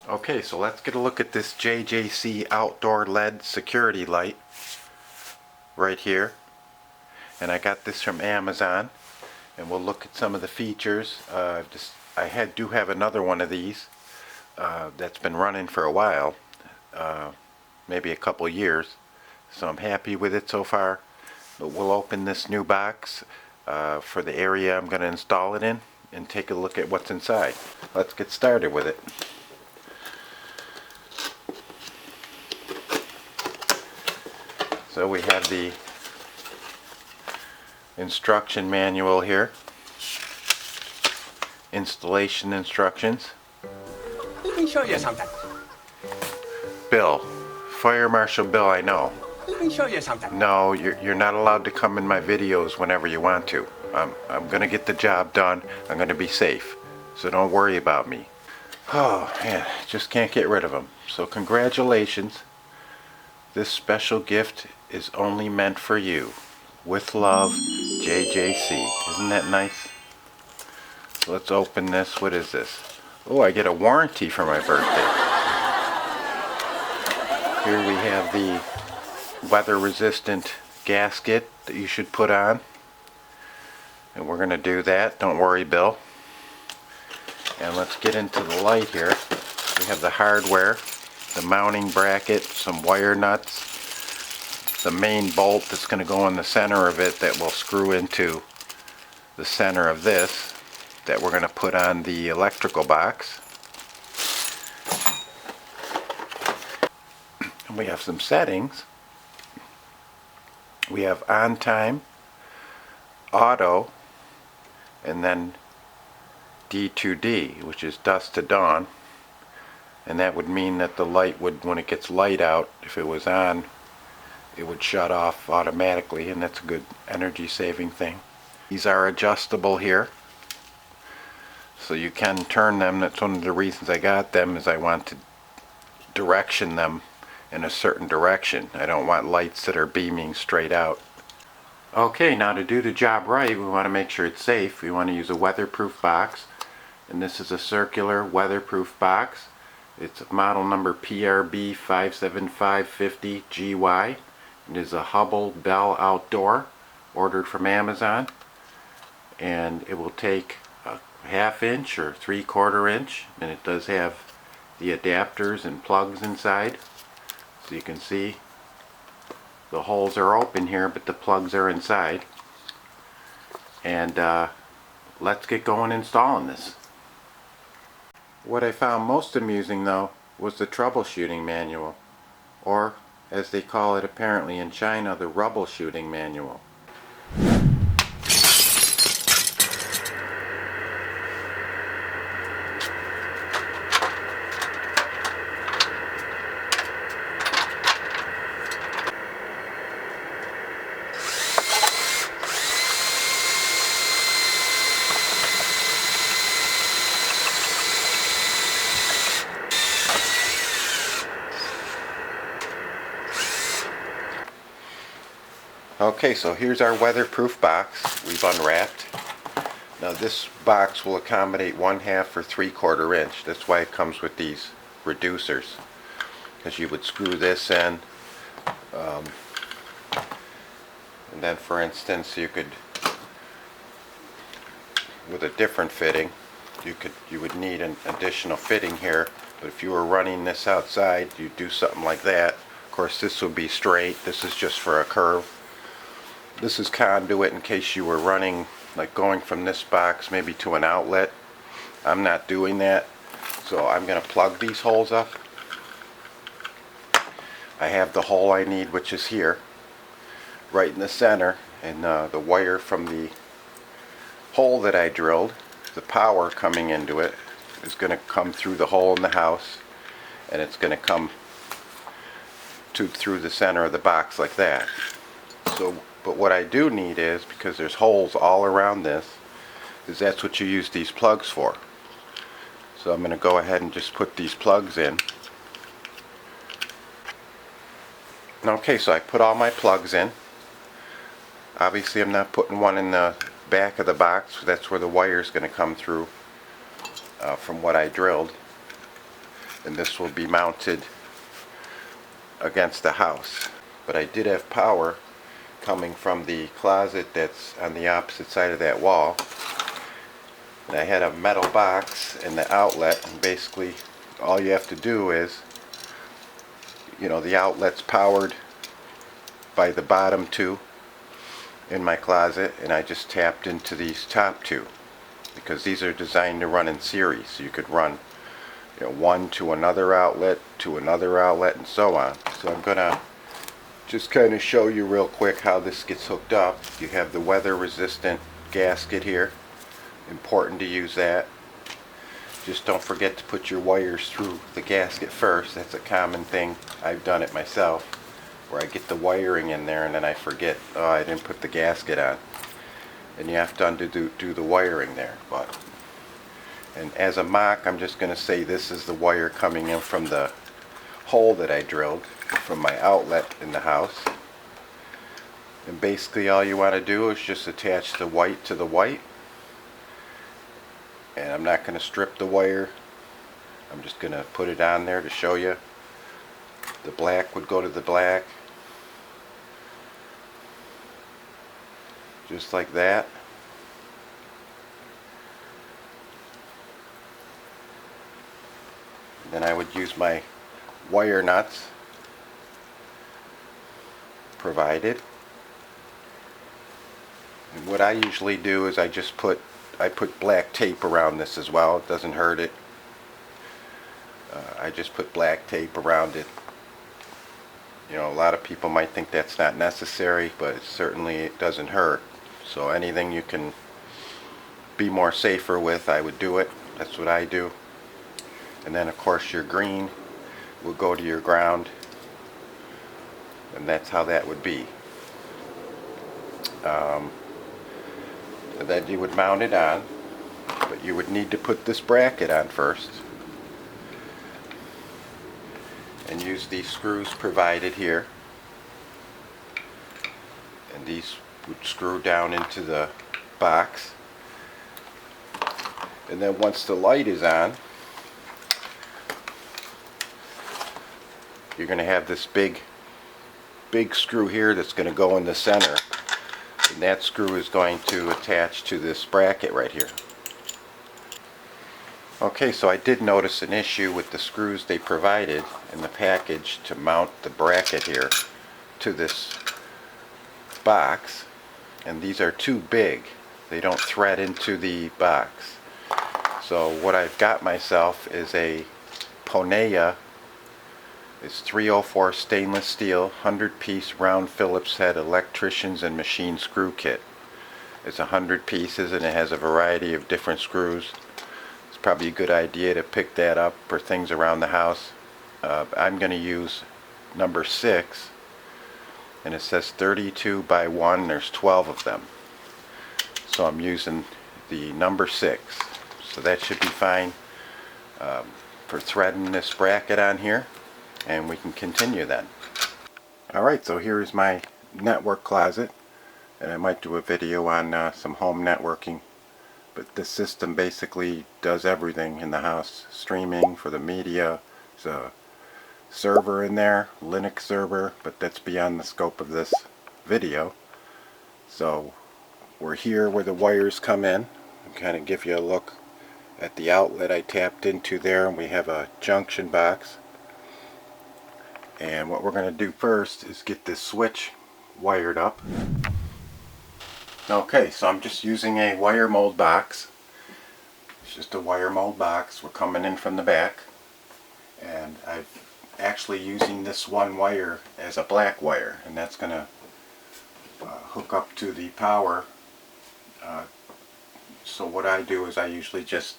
Okay, so let's get a look at this JJC outdoor LED security light right here. And I got this from Amazon, and we'll look at some of the features. I do have another one of these that's been running for a while, maybe a couple years, so I'm happy with it so far. But we'll open this new box for the area I'm going to install it in and take a look at what's inside. Let's get started with it. So we have the instruction manual here, installation instructions. Let me show you something. Bill, Fire Marshal Bill, I know. Let me show you something. No, you're not allowed to come in my videos whenever you want to. I'm gonna get the job done. I'm gonna be safe, so don't worry about me. Oh man, just can't get rid of them. So congratulations. This special gift is only meant for you. With love, JJC. Isn't that nice? So let's open this. What is this? Oh, I get a warranty for my birthday. Here we have the weather-resistant gasket that you should put on. And we're going to do that. Don't worry, Bill. And let's get into the light here. We have the hardware, the mounting bracket, some wire nuts, the main bolt that's going to go in the center of it that will screw into the center of this that we're going to put on the electrical box. And we have some settings. We have on time, auto, and then D2D, which is dusk to dawn. And that would mean that the light would, when it gets light out, if it was on, it would shut off automatically, and that's a good energy saving thing. These are adjustable here, so you can turn them. That's one of the reasons I got them, is I want to direction them in a certain direction. I don't want lights that are beaming straight out. Okay, now to do the job right, we want to make sure it's safe. We want to use a weatherproof box, and this is a circular weatherproof box. It's model number PRB 57550GY. It is a Hubble Bell Outdoor, ordered from Amazon, and it will take a 1/2 inch or 3/4 inch, and it does have the adapters and plugs inside. So you can see the holes are open here, but the plugs are inside. And let's get going installing this. What I found most amusing though was the troubleshooting manual, or as they call it apparently in China, the rubble shooting manual. Okay, so here's our weatherproof box we've unwrapped. Now this box will accommodate 1/2 or 3/4 inch. That's why it comes with these reducers, because you would screw this in, and then for instance you could, with a different fitting, you would need an additional fitting here. But if you were running this outside, you'd do something like that. Of course this would be straight. This is just for a curve. This is conduit in case you were running, like going from this box maybe to an outlet. I'm not doing that, so I'm going to plug these holes up. I have the hole I need, which is here, right in the center, and the wire from the hole that I drilled, the power coming into it, is going to come through the hole in the house, and it's going to come through the center of the box like that. So, but what I do need is, because there's holes all around this, is that's what you use these plugs for. So I'm going to go ahead and just put these plugs in. Okay, so I put all my plugs in. Obviously I'm not putting one in the back of the box. That's where the wire is going to come through from what I drilled. and this will be mounted against the house. But I did have power coming from the closet that's on the opposite side of that wall, and I had a metal box in the outlet, and basically all you have to do is, you know, the outlet's powered by the bottom two in my closet, and I just tapped into these top two because these are designed to run in series. So you could run, you know, one to another outlet, and so on. So I'm gonna just kind of show you real quick how this gets hooked up. You have the weather resistant gasket here. Important to use that. Just don't forget to put your wires through the gasket first. That's a common thing. I've done it myself, where I get the wiring in there and then I forget, oh, I didn't put the gasket on. And you have to do the wiring there. And as a mock, I'm just going to say this is the wire coming in from the hole that I drilled from my outlet in the house. And basically all you want to do is just attach the white to the white. And I'm not going to strip the wire. I'm just going to put it on there to show you. The black would go to the black. Just like that. Then I would use my wire nuts provided. And what I usually do is I put black tape around this as well. It doesn't hurt it. I just put black tape around it. You know, a lot of people might think that's not necessary, but certainly it doesn't hurt. So anything you can be more safer with, I would do it. That's what I do. And then of course your green will go to your ground, and that's how that would be. Then you would mount it on, but you would need to put this bracket on first and use these screws provided here, and these would screw down into the box. And then once the light is on, you're going to have this big screw here that's going to go in the center, and that screw is going to attach to this bracket right here. Okay, so I did notice an issue with the screws they provided in the package to mount the bracket here to this box, and these are too big. They don't thread into the box. So what I've got myself is a Ponea. It's 304 stainless steel 100-piece round Phillips head electricians and machine screw kit. It's 100 pieces and it has a variety of different screws. It's probably a good idea to pick that up for things around the house. I'm going to use number 6, and it says 32 by 1. There's 12 of them. So I'm using the number 6. So that should be fine for threading this bracket on here. And we can continue then. Alright, so here is my network closet, and I might do a video on some home networking, but this system basically does everything in the house. Streaming for the media. There's a server in there, Linux server, but that's beyond the scope of this video. So we're here where the wires come in. I'll kind of give you a look at the outlet I tapped into there, and we have a junction box. And what we're going to do first is get this switch wired up. Okay, so I'm just using a wire mold box. It's just a wire mold box. We're coming in from the back, and I'm actually using this one wire as a black wire, and that's going to hook up to the power. So what I do is I usually just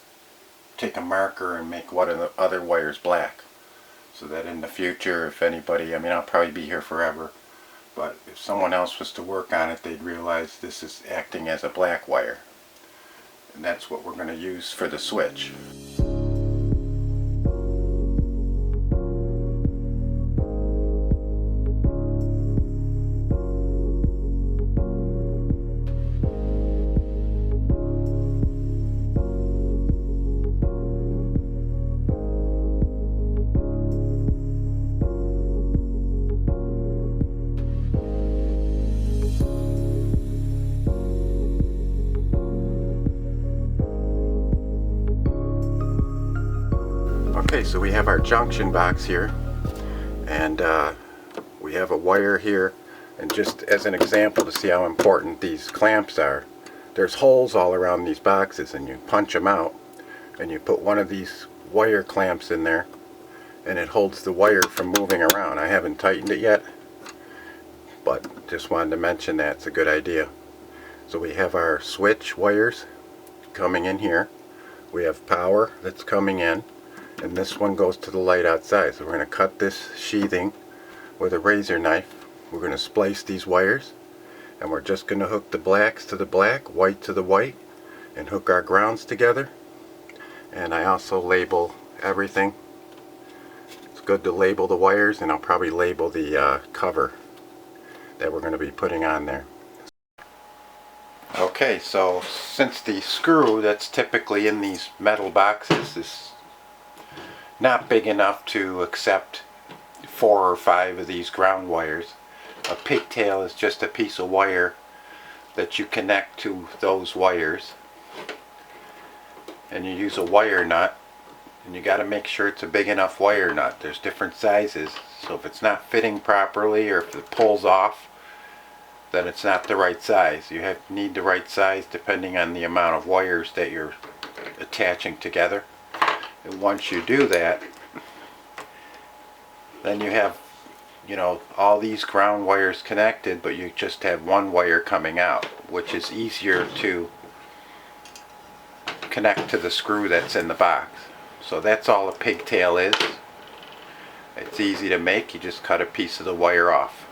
take a marker and make one of the other wires black, so that in the future, if anybody, I mean, I'll probably be here forever, but if someone else was to work on it, they'd realize this is acting as a black wire. And that's what we're going to use for the switch. Okay, so we have our junction box here, and we have a wire here, and just as an example to see how important these clamps are, there's holes all around these boxes, and you punch them out and you put one of these wire clamps in there and it holds the wire from moving around. I haven't tightened it yet, but just wanted to mention that it's a good idea. So we have our switch wires coming in here, we have power that's coming in, and this one goes to the light outside. So we're going to cut this sheathing with a razor knife. We're going to splice these wires, and we're just going to hook the blacks to the black, white to the white, and hook our grounds together. And I also label everything. It's good to label the wires, and I'll probably label the cover that we're going to be putting on there. Okay, so since the screw that's typically in these metal boxes is not big enough to accept 4 or 5 of these ground wires, a pigtail is just a piece of wire that you connect to those wires, and you use a wire nut, and you got to make sure it's a big enough wire nut. There's different sizes, so if it's not fitting properly or if it pulls off, then it's not the right size. You need the right size depending on the amount of wires that you're attaching together. And once you do that, then you have, you know, all these ground wires connected, but you just have one wire coming out, which is easier to connect to the screw that's in the box. So that's all a pigtail is. It's easy to make. You just cut a piece of the wire off.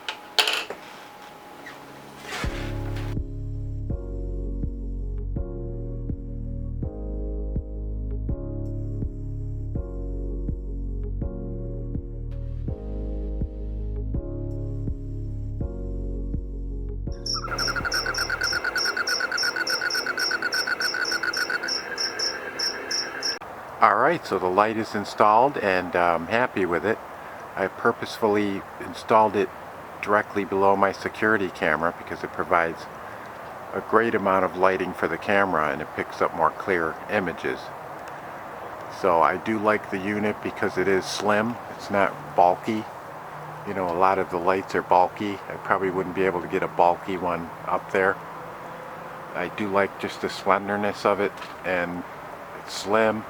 Alright, so the light is installed, and I'm happy with it. I purposefully installed it directly below my security camera because it provides a great amount of lighting for the camera, and it picks up more clear images. So I do like the unit because it is slim. It's not bulky. You know, a lot of the lights are bulky. I probably wouldn't be able to get a bulky one up there. I do like just the slenderness of it, and it's slim.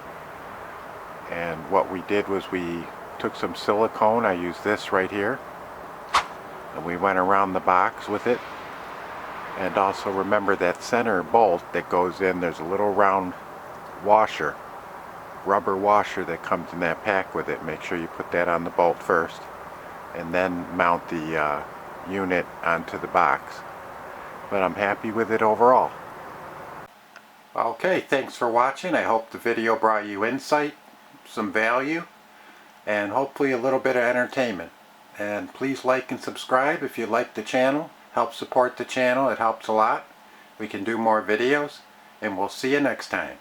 And what we did was we took some silicone. I used this right here, and we went around the box with it. And also remember that center bolt that goes in, there's a little round washer, rubber washer that comes in that pack with it. Make sure you put that on the bolt first, and then mount the unit onto the box. But I'm happy with it overall. Okay, thanks for watching. I hope the video brought you insight, some value, and hopefully a little bit of entertainment. And please like and subscribe if you like the channel. Help support the channel. It helps a lot. We can do more videos, and we'll see you next time.